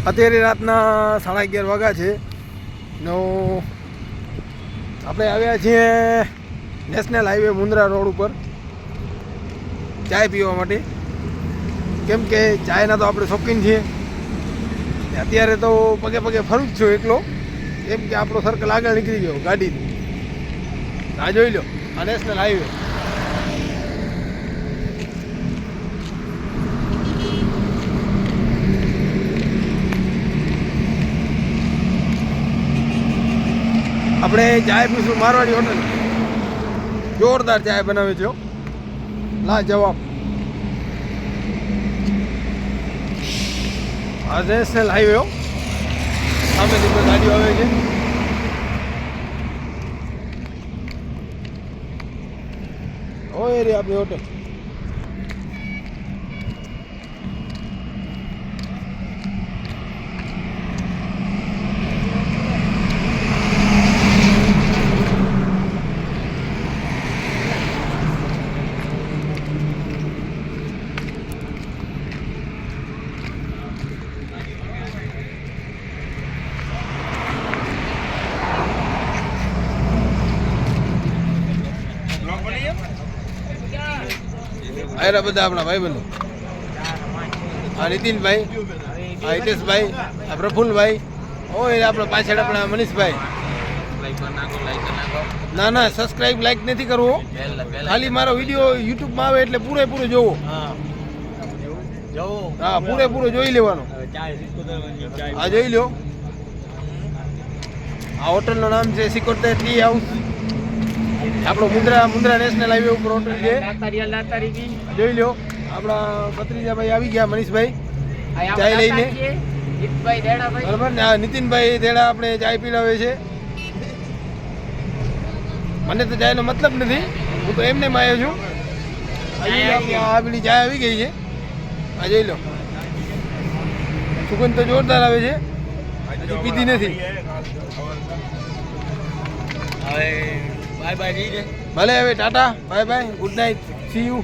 અત્યારે રાતના 11:30 વાગ્યા છે નો આપણે આવ્યા છીએ નેશનલ હાઈવે મુન્દ્રા રોડ ઉપર ચાય પીવા માટે, કેમ કે ચાયના તો આપણે શોખીન છીએ. અત્યારે તો પગે પગે ફરું જ છું એકલો, કેમ કે આપણો સર્કલ આગળ નીકળી ગયો ગાડીની. આ જોઈ લો, આ નેશનલ હાઈવે. આપણે ચાય પીશું મારવાડી હોટલ. જોરદાર ચાય બનાવે છે, લા જવાબ. આ નેશનલ હાઈવે સામેથી કોઈ ગાડીઓ આવે છે. હોય રે આપણી હોટલ. આયરા બધા આપણા ભાઈબંધો. આ નીતિનભાઈ, આ હિતેશભાઈ, આ પ્રફુલ્લભાઈ, ઓય આપણા પાછળ આપણા મનીષભાઈ. ના ના, સબસ્ક્રાઇબ લાઈક નથી કરવો, ખાલી મારો વિડીયો યુટ્યુબમાં આવે એટલે પૂરેપૂરો જોવો. હા, પૂરેપૂરો જોઈ લેવાનો. આ જોઈ લો, આ હોટલનું નામ છે સિકોતેર ટી હાઉસ. આપણો મુન્દ્રા નેશનલ હાઈવે ઉપર હોટલ છે. જોઈ લો, આપણા ભત્રીજાભાઈ આવી ગયા, મનીષભાઈ ચાય લઈને. બરાબર ને, આ નીતિનભાઈ દેડા આપણે ચાય પીલાવે છે. મને તો ચાયનો મતલબ નથી, હું તો એમને આવ્યો છું. આ પેલી ચાય આવી ગઈ છે, આ જોઈ લો. સુગંધ તો જોરદાર આવે છે, હજી પીધી નથી. Bye bye. ભલે હવે Tata, bye bye, good night, C you.